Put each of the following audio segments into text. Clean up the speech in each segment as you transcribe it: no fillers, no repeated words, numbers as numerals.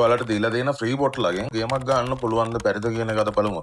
ඔයාලට දීලා තියෙන ෆ්‍රී බොට්ලගෙන් ගේමක් ගන්න පුළුවන්ද බැරිද කියන එක අද බලමු.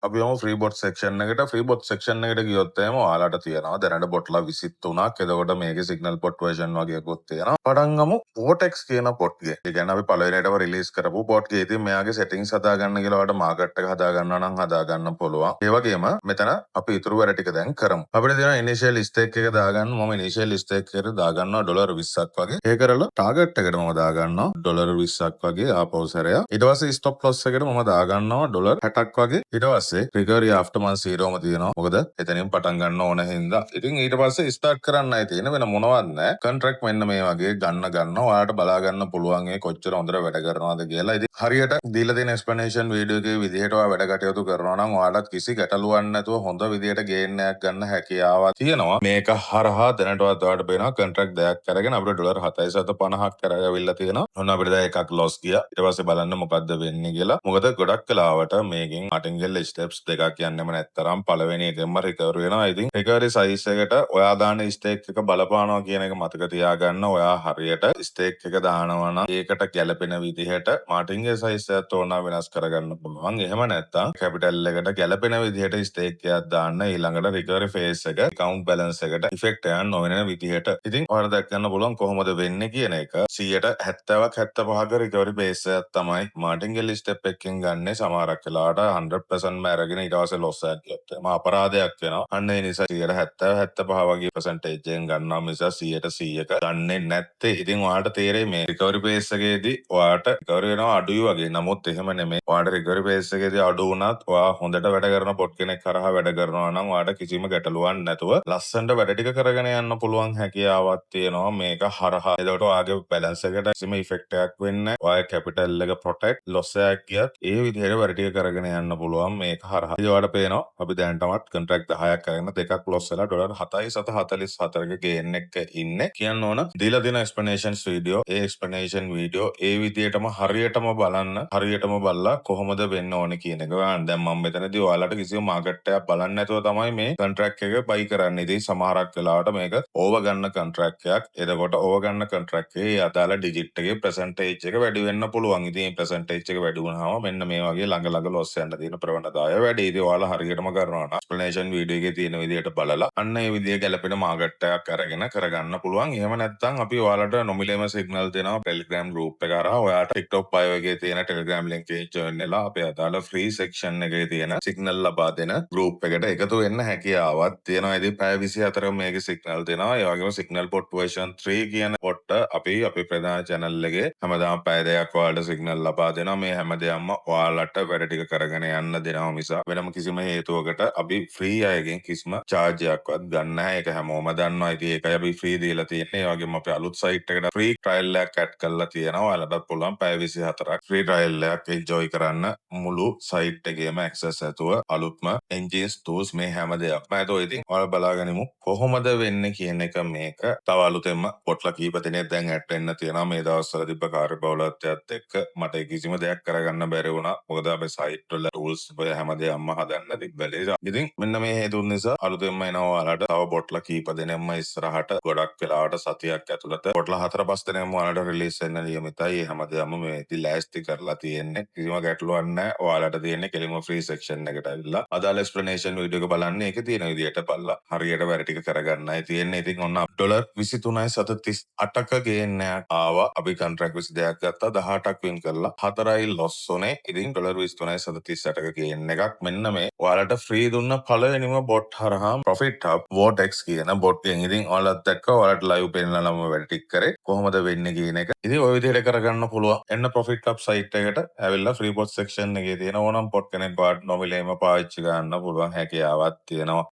අපි යමු ෆ්‍රී බොට් සෙක්ෂන් එකට. ෆ්‍රී බොට් සෙක්ෂන් එකට ගියොත් එහෙම ඔයාලට තියෙනවා දැනට බොට්ලා 23ක්. එතකොට මේකේ සිග්නල් බොට් version වගේකුත් තියෙනවා. පටන් ගමු Vortex කියන බොට් ගේ. ඒ කියන්නේ අපි පළවෙනියටම රිලීස් කරපු බොට් ගේ. ඉතින් මෙයාගේ settings හදාගන්න කියලා ඔයාලට මාකට් එක හදාගන්නවා නම් හදාගන්න පුළුවන්. ඒ වගේම මෙතන අපි ඊතුරු වැඩ ටික දැන් කරමු. අපිට තියෙනවා initial stake එක දාගන්න. මම initial stake එකට දාගන්නවා $20ක් වගේ. ඒ කරලා target එකට මම දාගන්නවා $20ක් වගේ ආපහු සැරයක්. ඊට පස්සේ stop loss එකට මම දාගන්නවා $60ක් වගේ. ඊට පස්සේ recovery after month 0ම තියෙනවා. මොකද එතනින් පටන් ගන්න ඕන හින්දා. ඉතින් ඊට පස්සේ start කරන්නයි තියෙන වෙන මොනවත් නැහැ. contract මෙන්න මේ වගේ ගන්න ඔයාලට බලා ගන්න පුළුවන් ඒ කොච්චර හොඳට වැඩ කරනවද කියලා. ඉතින් හරියට දීලා තියෙන explanation video එකේ විදිහට ඔයා වැඩ කටයුතු කරනවා නම් ඔයාලට කිසි ගැටලුවක් නැතුව හොඳ විදිහට gain එකක් ගන්න හැකියාවක් තියෙනවා. මේක හරහා දැනටවත් ඔයාලට පේනවා contract දෙකක් අරගෙන අපිට $47.50ක් කරගවිල්ලා තියෙනවා. ඔන්න අපිට දැන් එකක් loss ගියා. ඊට පස්සේ බලන්න මොකද්ද වෙන්නේ කියලා. මොකද ගොඩක් වෙලාවට මේකෙන් martingale steps දෙකක් යන්නෙම නැත්තරම් පළවෙනි එකෙන්ම recovery වෙනවා. ඉතින් recovery size එකට ඔයා දාන stake එක බලපානවා කියන එක මතක තියාගන්න. ඔයා හරියට stake එක දානවා නම් ඒකට ගැළපෙන විදිහට martingale size එකත් ඕන වෙනස් කරගන්න පුළුවන්. එහෙම නැත්නම් capital එකට ගැළපෙන විදිහට stake එකක් දාන්න. ඊළඟට recovery phase එක account balance එකට effect එකක් නොවන විදිහට. ඉතින් ඔයාලා දැක් ගන්න පුළුවන් කොහොමද වෙන්නේ කියන එක. 70%ක් 75ක recovery phase එකක් තමයි martingale step එකකින් ගන්න. සමහරක් වෙලාවට 100% අරගෙන ඊට පස්සේ loss එකක් ගියොත් එහම අපරාධයක් වෙනවා. අන්න ඒ නිසා 70 75 වගේ percentage එකෙන් ගන්නවා මිස 100%ක ගන්නෙ නැත්තේ. ඉතින් ඔයාලට තේරෙයි මේ recovery phase එකේදී ඔයාලට recovery වෙනවා අඩුයි වගේ. නමුත් එහෙම නෙමෙයි. ඔයාලට recovery phase එකේදී අඩු වුණත් ඔයා හොඳට වැඩ කරන බොට් කෙනෙක් කරහා වැඩ කරනවා නම් ඔයාලට කිසිම ගැටලුවක් නැතුව ලස්සනට වැඩ ටික කරගෙන යන්න පුළුවන් හැකියාවක් තියෙනවා මේක හරහා. එතකොට ඔයාගේ balance එකට කිසිම effect එකක් වෙන්නේ නැහැ. ඔයාගේ capital එක protect loss එකක් ගියත් ඒ විදිහට වැඩ ටික කරගෙන යන්න පුළුවන් මේක හරහා. ඉතින් ඔයාලට පේනවා අපි දැනටමත් contract 10ක් අරගෙන දෙකක් loss වෙලා $7.44ක gain එකක ඉන්නේ. කියන්න ඕන දීලා දෙන explanations video ඒ explanation video ඒ විදිහටම හරියටම බලන්න. හරියටම බලලා කොහොමද වෙන්න ඕනේ කියන එක. දැන් මම මෙතනදී ඔයාලට කිසිම market එකක් බලන්න නැතුව තමයි මේ contract එක buy කරන්නේ. ඉතින් සමහරක් වෙලාවට මේක over ගන්න contract එකක්. එතකොට over ගන්න contract එකේ අදාළ digit එකේ percentage එක වැඩි වෙන්න පුළුවන්. ඉතින් percentage එක වැඩි වුණාම මෙන්න මේ වගේ ළඟ loss යන්න තියෙන ප්‍රවණතාවය වැඩි. ඉතින් ඔයාලා හරියටම කරනවා නම් explanation video එකේ තියෙන විදිහට බලලා අන්න ඒ විදිහ ගැලපෙන market එකක් අරගෙන කරගන්න පුළුවන්. එහෙම නැත්නම් අපි ඔයාලට නොමිලේම signal දෙනවා Telegram group එක කරා. ඔයාලට TikTok bio එකේ තියෙන Telegram link එකේ join වෙලා අපේ අදාළ free section එකේ තියෙන signal ලබා දෙන group එකට එකතු වෙන්න හැකියාවක් තියෙනවා. ඉතින් පැය 24ක මේකේ signal දෙනවා. ඒ වගේම signal bot version 3 කියන bot අපි අපේ ප්‍රධාන channel එකේ හැමදාම පැය දෙකක් ඔයාලට signal ලබා දෙනවා. මේ හැමදේම ඔයාලට වැඩ ටික කරගෙන යන්න දෙනවා මිස වෙනම කිසිම හේතුවකට අපි free අයගෙන් කිසිම charge එකක්වත් ගන්න නැහැ. ඒක හැමෝම දන්නවා. ඉතින් ඒකයි අපි free දීලා තියෙන්නේ. ඒ වගේම අපි අලුත් site එකට free trial එකක් add කරලා තියෙනවා. ඔයාලටත් පුළුවන් පැය 24ක් free trial එකක් enjoy කරන්න. මුළු site එකේම access ඇතුව අලුත්ම engines tools මේ හැමදේම. ඒතෝ ඉතින් ඔයාලා බලාගනිමු කොහොමද වෙන්නේ කියන එක මේක. තව අලුතෙන්ම පොට්ලා කීප දෙනෙක් දැන් add වෙන්න තියෙනවා. මේ දවස්වල තිබ්බ කාර්යබහුලත්වයත් එක්ක මට කිසිම දෙයක් කරගන්න බැරි වුණා. මොකද අපේ site වල tools ඔය හැමදේම හදන්න තිබ්බලේ. ඉතින් මෙන්න මේ හේතුන් නිසා අලුතෙන්ම එනවා ඔයාලට තව බොට්ලා කීප දෙනෙක්ම ඉස්සරහට ගොඩක් වෙලාවට සතියක් ඇතුළත බොට්ලා 4-5 දෙනෙක්ම ඔයාලට රිලීස් වෙන්න නියමිතයි. හැමදේම මේ ඉතින් ලෑස්ති කරලා තියෙන්නේ. කිසිම ගැටලුවක් නැහැ. ඔයාලට තියෙන්නේ කෙලින්ම free section එකට ඇවිල්ලා අදාළ explanation video එක බලන්න. ඒකේ තියෙන විදිහට බලලා හරියට වැඩ ටික කරගන්නයි තියෙන්නේ. ඉතින් ඔන්න $23.78ක gain එකක් ආවා. අපි contract 22ක් ගත්තා 18ක් win කරලා 4යි loss උනේ. ඉතින් $23.78ක gain එකක් මෙන්න මේ ඔයාලට free දුන්න පළවෙනිම bot හරහා profit hub Vortex කියන bot එකෙන්. ඉතින් ඔයාලත් එක්ක ඔයාලට live පෙන්නනම වැඩ ටික කරේ කොහොමද වෙන්නේ කියන එක. ඉතින් ওই විදිහට කරගන්න පුළුවන්. එන්න profit hub site එකට ඇවිල්ලා free bot section එකේ තියෙන ඕනම් bot කෙනෙක් වාට නොමිලේම පාවිච්චි ගන්න පුළුවන් හැකියාවක් තියෙනවා.